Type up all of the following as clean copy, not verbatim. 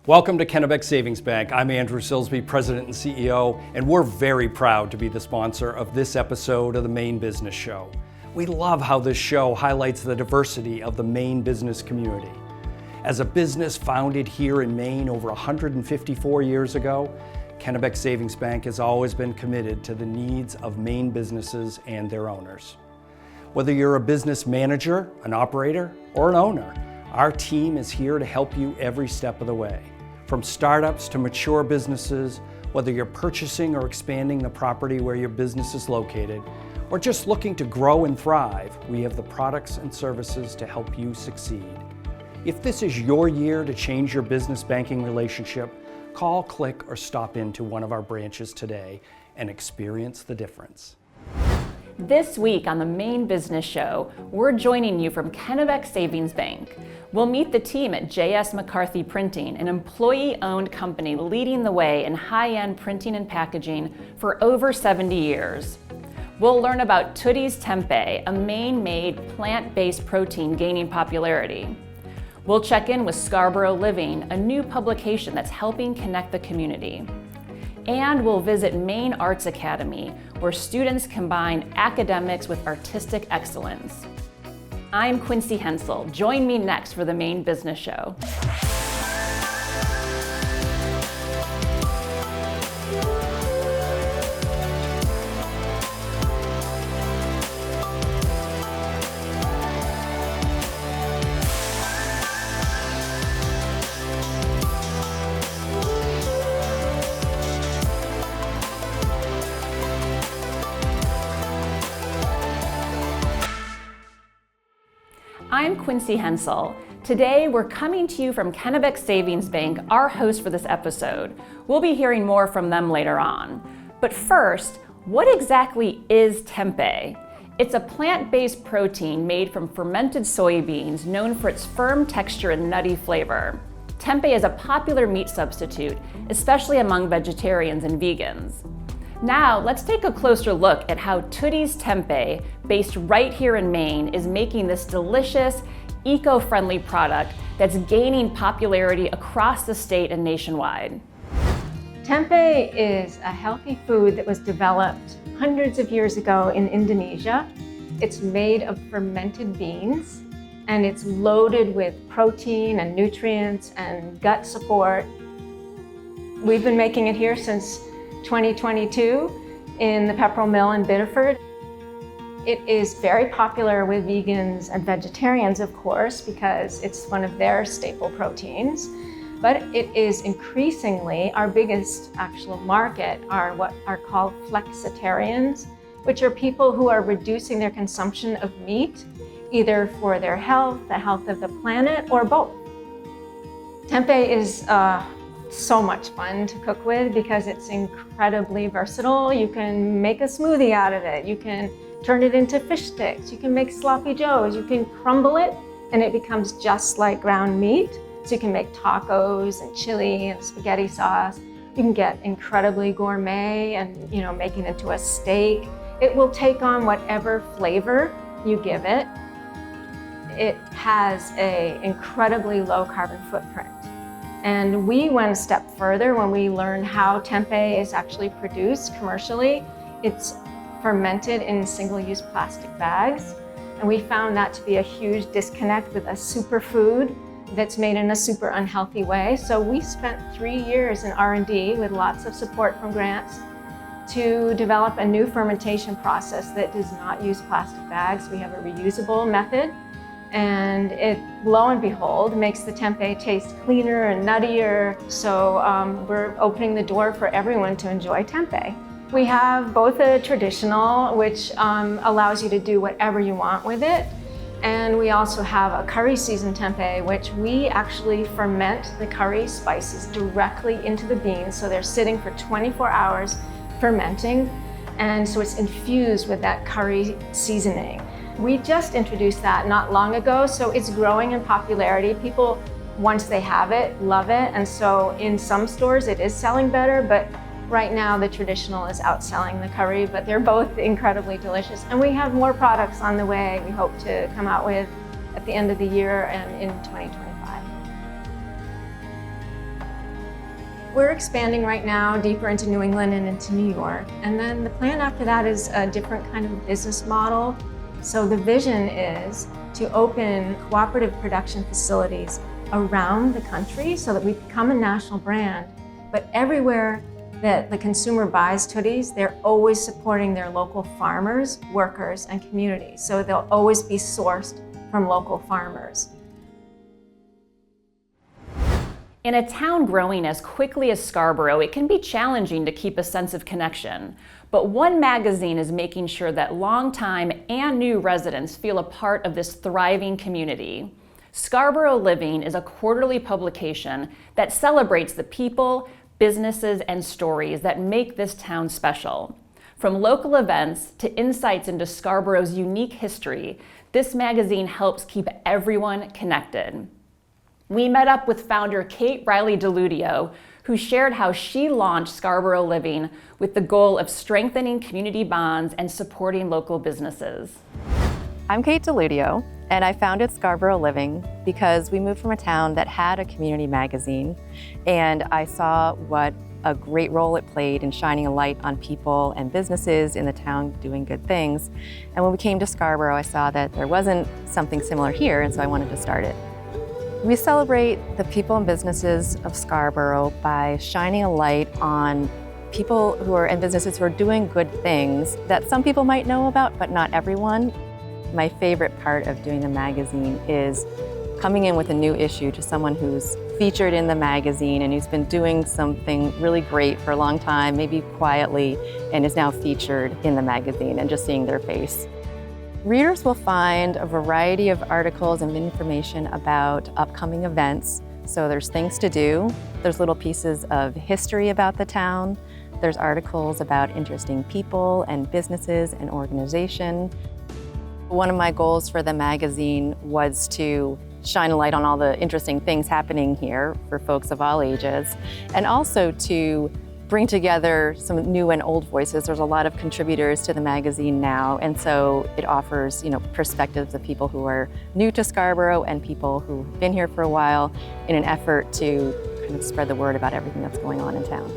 Welcome to Kennebec Savings Bank. I'm Andrew Silsby, President and CEO, and we're very proud to be the sponsor of this episode of the Maine Business Show. We love how this show highlights the diversity of the Maine business community. As a business founded here in Maine over 154 years ago, Kennebec Savings Bank has always been committed to the needs of Maine businesses and their owners. Whether you're a business manager, an operator, or an owner, our team is here to help you every step of the way. From startups to mature businesses, whether you're purchasing or expanding the property where your business is located, or just looking to grow and thrive, we have the products and services to help you succeed. If this is your year to change your business banking relationship, call, click, or stop into one of our branches today and experience the difference. This week on the Maine Business Show, we're joining you from Kennebec Savings Bank. We'll meet the team at J.S. McCarthy Printing, an employee-owned company leading the way in high-end printing and packaging for over 70 years. We'll learn about Tootie's Tempeh, a Maine-made plant-based protein gaining popularity. We'll check in with Scarborough Living, a new publication that's helping connect the community. And we'll visit Maine Arts Academy, where students combine academics with artistic excellence. I'm Quincy Hensel. Join me next for the Maine Business Show. I'm Quincy Hensel. Today, we're coming to you from Kennebec Savings Bank, our host for this episode. We'll be hearing more from them later on. But first, what exactly is tempeh? It's a plant-based protein made from fermented soybeans known for its firm texture and nutty flavor. Tempeh is a popular meat substitute, especially among vegetarians and vegans. Now, let's take a closer look at how Tootie's Tempeh, based right here in Maine, is making this delicious, eco-friendly product that's gaining popularity across the state and nationwide. Tempeh is a healthy food that was developed hundreds of years ago in Indonesia. It's made of fermented beans, and it's loaded with protein and nutrients and gut support. We've been making it here since 2022 in the Pepperell Mill in Biddeford. It is very popular with vegans and vegetarians, of course, because it's one of their staple proteins. But it is increasingly, our biggest actual market are what are called flexitarians, which are people who are reducing their consumption of meat, either for their health, the health of the planet, or both. Tempeh is so much fun to cook with because it's incredibly versatile. You can make a smoothie out of it. You can turn it into fish sticks. You can make sloppy joes. You can crumble it and it becomes just like ground meat. So you can make tacos and chili and spaghetti sauce. You can get incredibly gourmet and make it into a steak. It will take on whatever flavor you give it. It has an incredibly low carbon footprint. And we went a step further when we learned how tempeh is actually produced commercially. It's fermented in single-use plastic bags. And we found that to be a huge disconnect with a superfood that's made in a super unhealthy way. So we spent 3 years in R&D with lots of support from grants to develop a new fermentation process that does not use plastic bags. We have a reusable method. And it, lo and behold, makes the tempeh taste cleaner and nuttier. So we're opening the door for everyone to enjoy tempeh. We have both a traditional, which allows you to do whatever you want with it. And we also have a curry seasoned tempeh, which we actually ferment the curry spices directly into the beans. So they're sitting for 24 hours fermenting. And so it's infused with that curry seasoning. We just introduced that not long ago, so it's growing in popularity. People, once they have it, love it. And so in some stores it is selling better, but right now the traditional is outselling the curry, but they're both incredibly delicious. And we have more products on the way we hope to come out with at the end of the year and in 2025. We're expanding right now deeper into New England and into New York. And then the plan after that is a different kind of business model. So the vision is to open cooperative production facilities around the country so that we become a national brand. But everywhere that the consumer buys hoodies, they're always supporting their local farmers, workers, and communities. So they'll always be sourced from local farmers. In a town growing as quickly as Scarborough, it can be challenging to keep a sense of connection. But One Magazine is making sure that longtime and new residents feel a part of this thriving community. Scarborough Living is a quarterly publication that celebrates the people, businesses, and stories that make this town special. From local events to insights into Scarborough's unique history, this magazine helps keep everyone connected. We met up with founder Kate Riley DeLudio, who shared how she launched Scarborough Living with the goal of strengthening community bonds and supporting local businesses. I'm Kate DeLudio, and I founded Scarborough Living because we moved from a town that had a community magazine, and I saw what a great role it played in shining a light on people and businesses in the town doing good things. And when we came to Scarborough, I saw that there wasn't something similar here, and so I wanted to start it. We celebrate the people and businesses of Scarborough by shining a light on people and businesses who are doing good things that some people might know about, but not everyone. My favorite part of doing the magazine is coming in with a new issue to someone who's featured in the magazine and who's been doing something really great for a long time, maybe quietly, and is now featured in the magazine, and just seeing their face. Readers will find a variety of articles and information about upcoming events. So there's things to do, there's little pieces of history about the town, there's articles about interesting people and businesses and organization. One of my goals for the magazine was to shine a light on all the interesting things happening here for folks of all ages, and also to bring together some new and old voices. There's a lot of contributors to the magazine now, and so it offers, perspectives of people who are new to Scarborough and people who've been here for a while in an effort to kind of spread the word about everything that's going on in town.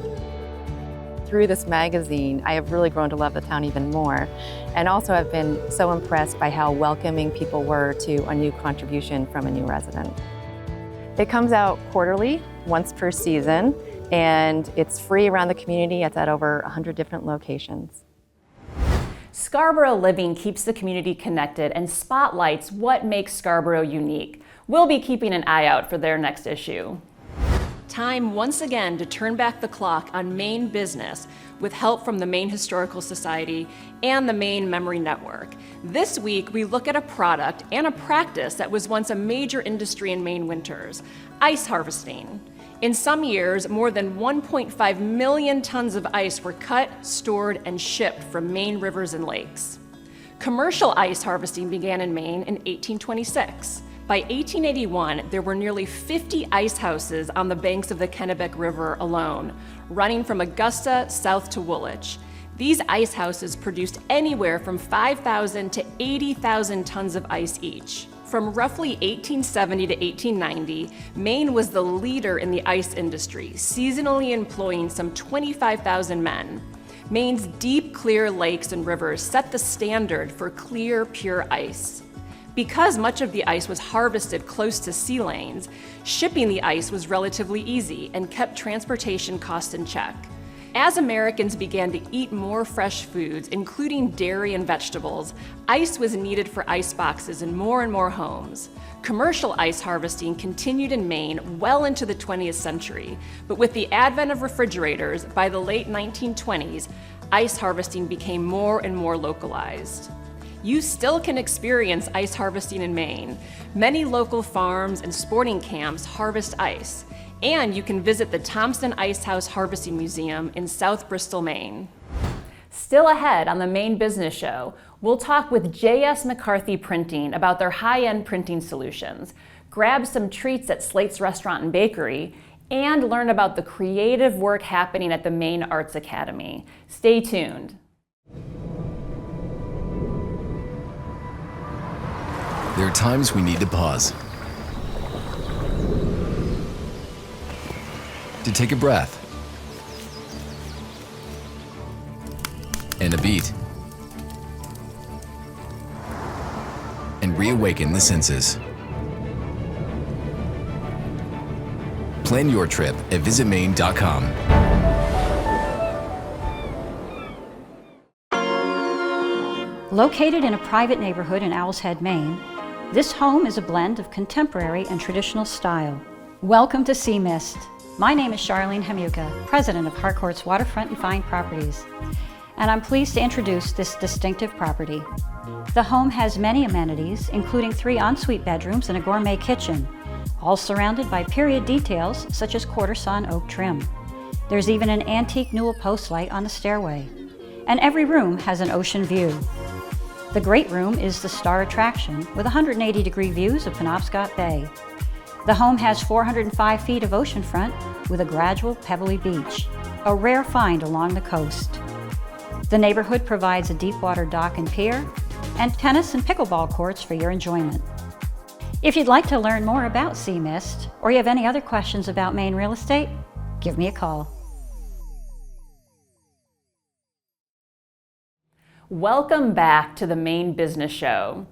Through this magazine, I have really grown to love the town even more, and also I've been so impressed by how welcoming people were to a new contribution from a new resident. It comes out quarterly, once per season, and it's free around the community. It's at over 100 different locations. Scarborough Living keeps the community connected and spotlights what makes Scarborough unique. We'll be keeping an eye out for their next issue. Time once again to turn back the clock on Maine business with help from the Maine Historical Society and the Maine Memory Network. This week, we look at a product and a practice that was once a major industry in Maine winters: ice harvesting. In some years, more than 1.5 million tons of ice were cut, stored, and shipped from Maine rivers and lakes. Commercial ice harvesting began in Maine in 1826. By 1881, there were nearly 50 ice houses on the banks of the Kennebec River alone, running from Augusta south to Woolwich. These ice houses produced anywhere from 5,000 to 80,000 tons of ice each. From roughly 1870 to 1890, Maine was the leader in the ice industry, seasonally employing some 25,000 men. Maine's deep, clear lakes and rivers set the standard for clear, pure ice. Because much of the ice was harvested close to sea lanes, shipping the ice was relatively easy and kept transportation costs in check. As Americans began to eat more fresh foods, including dairy and vegetables, ice was needed for ice boxes in more and more homes. Commercial ice harvesting continued in Maine well into the 20th century, but with the advent of refrigerators, by the late 1920s, ice harvesting became more and more localized. You still can experience ice harvesting in Maine. Many local farms and sporting camps harvest ice. And you can visit the Thompson Ice House Harvesting Museum in South Bristol, Maine. Still ahead on the Maine Business Show, we'll talk with J.S. McCarthy Printing about their high-end printing solutions, grab some treats at Slate's Restaurant and Bakery, and learn about the creative work happening at the Maine Arts Academy. Stay tuned. There are times we need to pause, to take a breath, and a beat. And reawaken the senses. Plan your trip at visitmaine.com. Located in a private neighborhood in Owl's Head, Maine, this home is a blend of contemporary and traditional style. Welcome to Sea Mist. My name is Charlene Hemuka, president of Harcourt's Waterfront and Fine Properties, and I'm pleased to introduce this distinctive property. The home has many amenities, including 3 ensuite bedrooms and a gourmet kitchen, all surrounded by period details such as quarter-sawn oak trim. There's even an antique newel post light on the stairway, and every room has an ocean view. The great room is the star attraction with 180-degree views of Penobscot Bay. The home has 405 feet of oceanfront with a gradual pebbly beach, a rare find along the coast. The neighborhood provides a deep-water dock and pier, and tennis and pickleball courts for your enjoyment. If you'd like to learn more about Sea Mist, or you have any other questions about Maine real estate, give me a call. Welcome back to the Maine Business Show.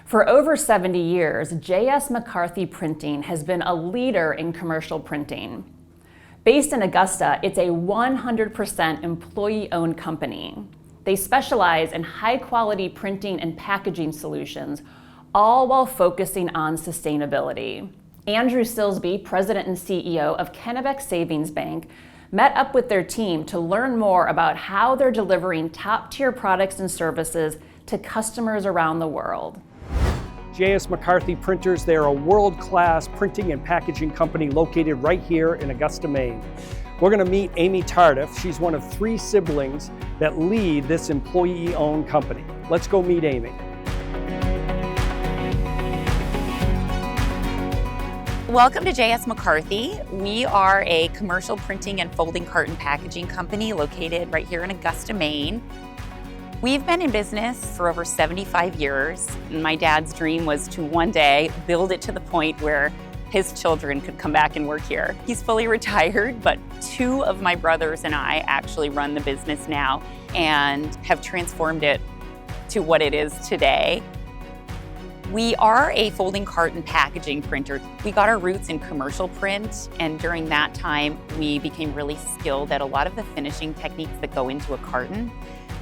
For over 70 years, J.S. McCarthy Printing has been a leader in commercial printing. Based in Augusta, it's a 100% employee-owned company. They specialize in high-quality printing and packaging solutions, all while focusing on sustainability. Andrew Silsby, president and CEO of Kennebec Savings Bank, met up with their team to learn more about how they're delivering top-tier products and services to customers around the world. J.S. McCarthy Printers, they're a world-class printing and packaging company located right here in Augusta, Maine. We're going to meet Amy Tardif. She's one of 3 siblings that lead this employee-owned company. Let's go meet Amy. Welcome to J.S. McCarthy. We are a commercial printing and folding carton packaging company located right here in Augusta, Maine. We've been in business for over 75 years. My dad's dream was to one day build it to the point where his children could come back and work here. He's fully retired, but 2 of my brothers and I actually run the business now and have transformed it to what it is today. We are a folding carton packaging printer. We got our roots in commercial print, and during that time, we became really skilled at a lot of the finishing techniques that go into a carton.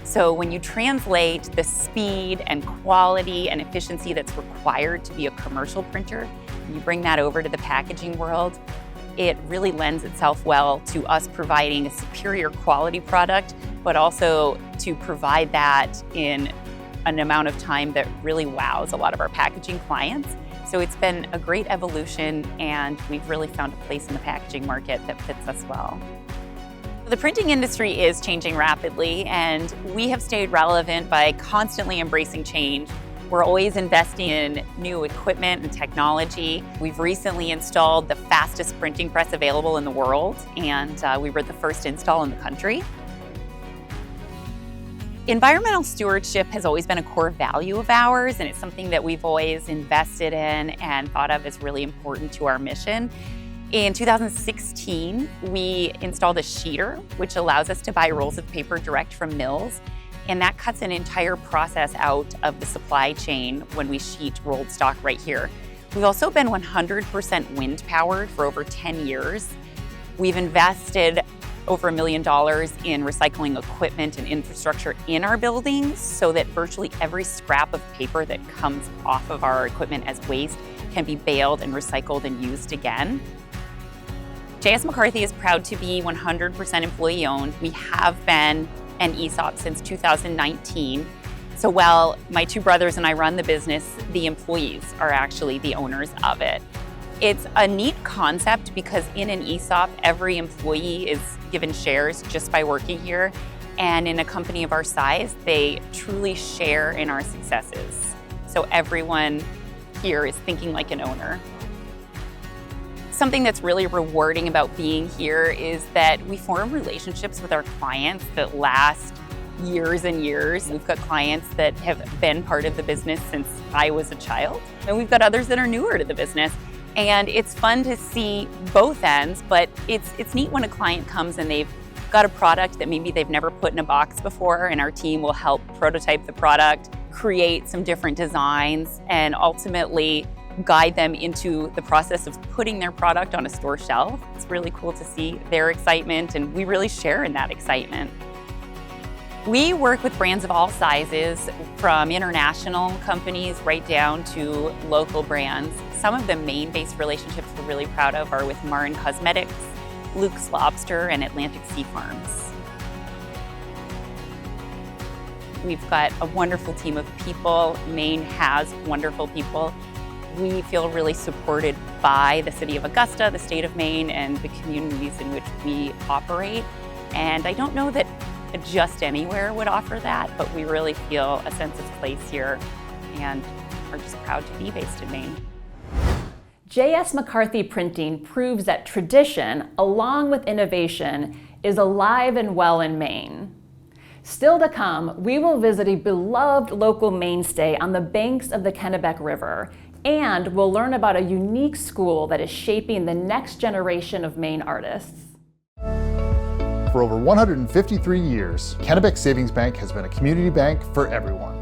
So when you translate the speed and quality and efficiency that's required to be a commercial printer, you bring that over to the packaging world, it really lends itself well to us providing a superior quality product, but also to provide that in an amount of time that really wows a lot of our packaging clients. So it's been a great evolution, and we've really found a place in the packaging market that fits us well. The printing industry is changing rapidly, and we have stayed relevant by constantly embracing change. We're always investing in new equipment and technology. We've recently installed the fastest printing press available in the world, and we were the first install in the country. Environmental stewardship has always been a core value of ours, and it's something that we've always invested in and thought of as really important to our mission. In 2016, we installed a sheeter, which allows us to buy rolls of paper direct from mills, and that cuts an entire process out of the supply chain when we sheet rolled stock right here. We've also been 100% wind powered for over 10 years. We've invested over $1 million in recycling equipment and infrastructure in our buildings so that virtually every scrap of paper that comes off of our equipment as waste can be baled and recycled and used again. J.S. McCarthy is proud to be 100% employee-owned. We have been an ESOP since 2019. So while my 2 brothers and I run the business, the employees are actually the owners of it. It's a neat concept because in an ESOP, every employee is given shares just by working here. And in a company of our size, they truly share in our successes. So everyone here is thinking like an owner. Something that's really rewarding about being here is that we form relationships with our clients that last years and years. We've got clients that have been part of the business since I was a child, and we've got others that are newer to the business. And it's fun to see both ends, but it's neat when a client comes and they've got a product that maybe they've never put in a box before, and our team will help prototype the product, create some different designs, and ultimately guide them into the process of putting their product on a store shelf. It's really cool to see their excitement, and we really share in that excitement. We work with brands of all sizes, from international companies right down to local brands. Some of the Maine-based relationships we're really proud of are with Marin Cosmetics, Luke's Lobster, and Atlantic Sea Farms. We've got a wonderful team of people. Maine has wonderful people. We feel really supported by the city of Augusta, the state of Maine, and the communities in which we operate. And I don't know that just anywhere would offer that, but we really feel a sense of place here and are just proud to be based in Maine. J.S. McCarthy Printing proves that tradition, along with innovation, is alive and well in Maine. Still to come, we will visit a beloved local mainstay on the banks of the Kennebec River, and we'll learn about a unique school that is shaping the next generation of Maine artists. For over 153 years, Kennebec Savings Bank has been a community bank for everyone.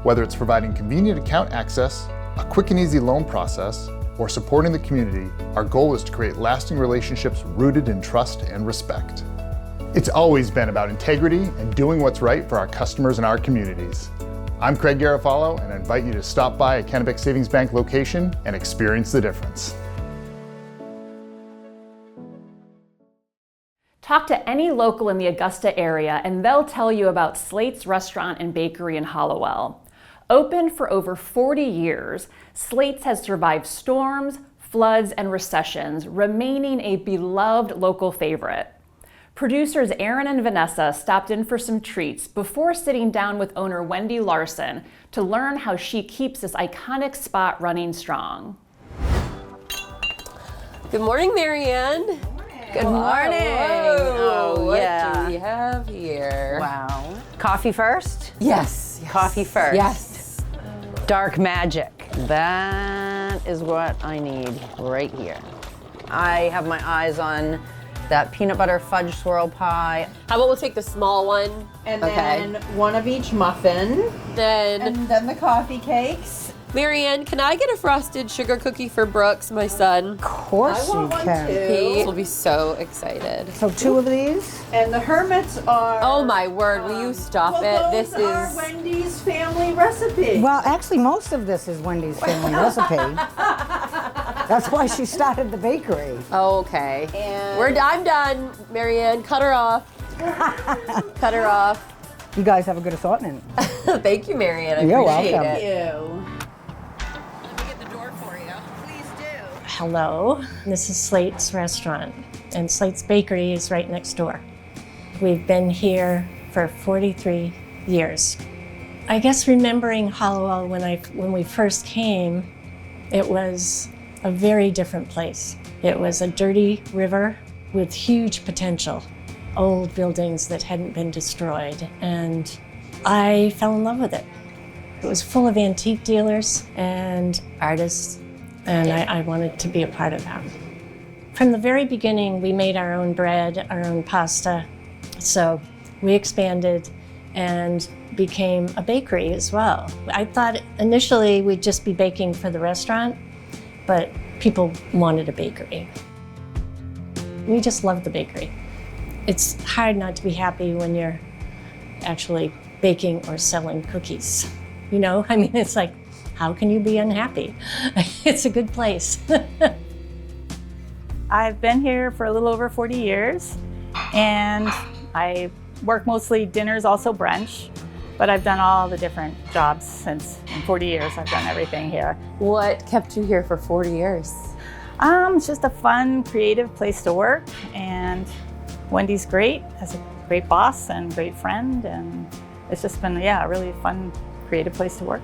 Whether it's providing convenient account access, a quick and easy loan process, or supporting the community, our goal is to create lasting relationships rooted in trust and respect. It's always been about integrity and doing what's right for our customers and our communities. I'm Craig Garofalo, and I invite you to stop by a Kennebec Savings Bank location and experience the difference. Talk to any local in the Augusta area and they'll tell you about Slate's Restaurant and Bakery in Hallowell. Open for over 40 years, Slate's has survived storms, floods, and recessions, remaining a beloved local favorite. Producers Aaron and Vanessa stopped in for some treats before sitting down with owner Wendy Larson to learn how she keeps this iconic spot running strong. Good morning, Marianne. Good morning. Whoa. Yeah. What do we have here? Wow. Coffee first? Yes. Coffee first. Yes. Dark magic. That is what I need right here. I have my eyes on that peanut butter fudge swirl pie. How about we'll take the small one? And then one of each muffin. And then the coffee cakes. Marianne, can I get a frosted sugar cookie for Brooks, my son? Of course you can. He will be so excited. So 2 of these. And the hermits are... Oh my word, will you stop it? This is Wendy's family recipe. Well, actually, most of this is Wendy's family recipe. That's why she started the bakery. okay. I'm done, Marianne. Cut her off. Cut her off. You guys have a good assortment. Thank you, Marianne. I You're appreciate welcome. it. Hello, this is Slate's Restaurant, and Slate's Bakery is right next door. We've been here for 43 years. I guess remembering Hallowell when we first came, it was a very different place. It was a dirty river with huge potential, old buildings that hadn't been destroyed, and I fell in love with it. It was full of antique dealers and artists, and I wanted to be a part of that. From the very beginning, we made our own bread, our own pasta, so we expanded and became a bakery as well. I thought initially we'd just be baking for the restaurant, but people wanted a bakery. We just loved the bakery. It's hard not to be happy when you're actually baking or selling cookies. You know, I mean, it's like, how can you be unhappy? It's a good place. I've been here for a little over 40 years, and I work mostly dinners, also brunch, but I've done all the different jobs since. In 40 years, I've done everything here. What kept you here for 40 years? It's just a fun, creative place to work, and Wendy's great, has a great boss and great friend, and it's just been, a really fun, creative place to work.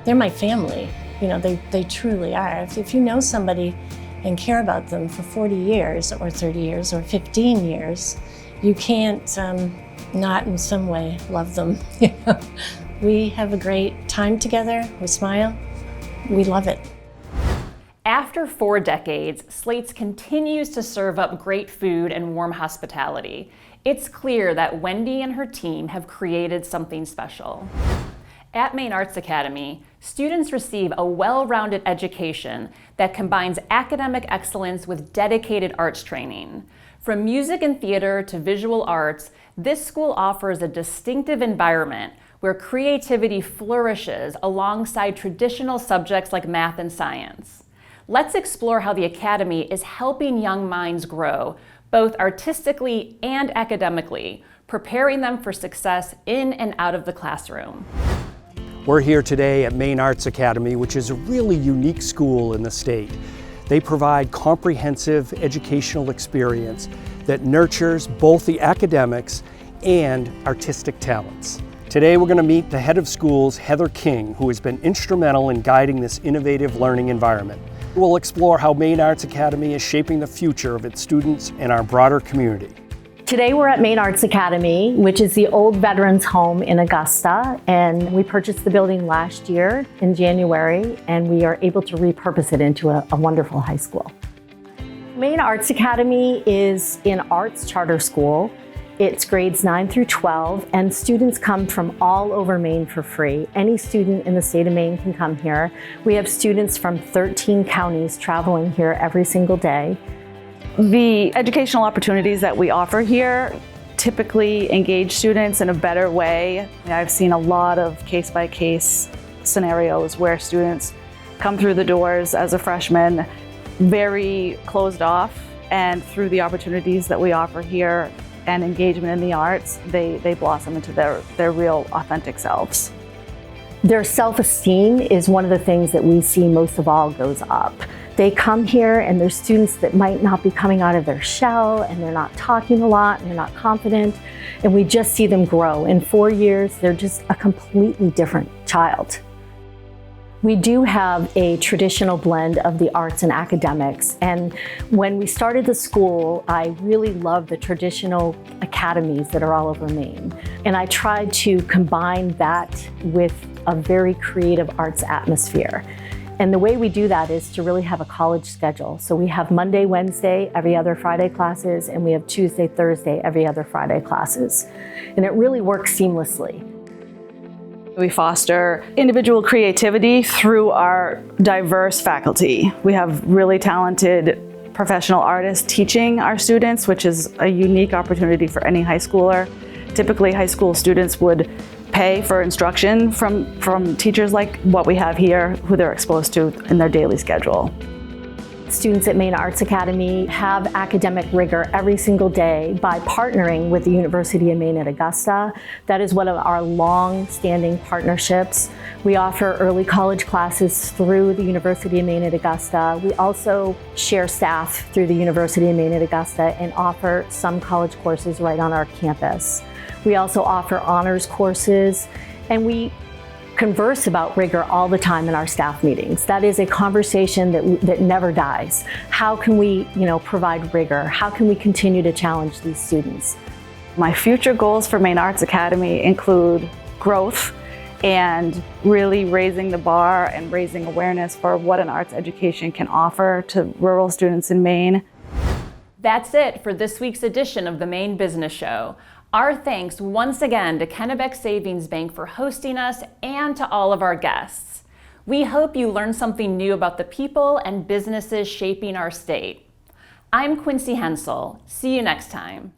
They're my family. You know, they truly are. If you know somebody and care about them for 40 years or 30 years or 15 years, you can't not in some way love them. We have a great time together, we smile, we love it. After 4 decades, Slates continues to serve up great food and warm hospitality. It's clear that Wendy and her team have created something special. At Maine Arts Academy, students receive a well-rounded education that combines academic excellence with dedicated arts training. From music and theater to visual arts, this school offers a distinctive environment where creativity flourishes alongside traditional subjects like math and science. Let's explore how the Academy is helping young minds grow, both artistically and academically, preparing them for success in and out of the classroom. We're here today at Maine Arts Academy, which is a really unique school in the state. They provide comprehensive educational experience that nurtures both the academics and artistic talents. Today we're going to meet the head of schools, Heather King, who has been instrumental in guiding this innovative learning environment. We'll explore how Maine Arts Academy is shaping the future of its students and our broader community. Today we're at Maine Arts Academy, which is the old veterans home in Augusta, and we purchased the building last year in January, and we are able to repurpose it into a wonderful high school. Maine Arts Academy is an arts charter school. It's grades 9 through 12, and students come from all over Maine for free. Any student in the state of Maine can come here. We have students from 13 counties traveling here every single day. The educational opportunities that we offer here typically engage students in a better way. I've seen a lot of case-by-case scenarios where students come through the doors as a freshman very closed off, and through the opportunities that we offer here and engagement in the arts, they blossom into their real authentic selves. Their self-esteem is one of the things that we see most of all goes up. They come here and they're students that might not be coming out of their shell, and they're not talking a lot and they're not confident, and we just see them grow. In 4 years, they're just a completely different child. We do have a traditional blend of the arts and academics, and when we started the school, I really loved the traditional academies that are all over Maine. And I tried to combine that with a very creative arts atmosphere. And the way we do that is to really have a college schedule. So we have Monday, Wednesday, every other Friday classes, and we have Tuesday, Thursday, every other Friday classes. And it really works seamlessly. We foster individual creativity through our diverse faculty. We have really talented professional artists teaching our students, which is a unique opportunity for any high schooler. Typically, high school students would pay for instruction from teachers like what we have here, who they're exposed to in their daily schedule. Students at Maine Arts Academy have academic rigor every single day by partnering with the University of Maine at Augusta. That is one of our long-standing partnerships. We offer early college classes through the University of Maine at Augusta. We also share staff through the University of Maine at Augusta and offer some college courses right on our campus. We also offer honors courses, and we converse about rigor all the time in our staff meetings. That is a conversation that never dies. How can we, provide rigor? How can we continue to challenge these students? My future goals for Maine Arts Academy include growth and really raising the bar and raising awareness for what an arts education can offer to rural students in Maine. That's it for this week's edition of the Maine Business Show. Our thanks once again to Kennebec Savings Bank for hosting us and to all of our guests. We hope you learned something new about the people and businesses shaping our state. I'm Quincy Hensel. See you next time.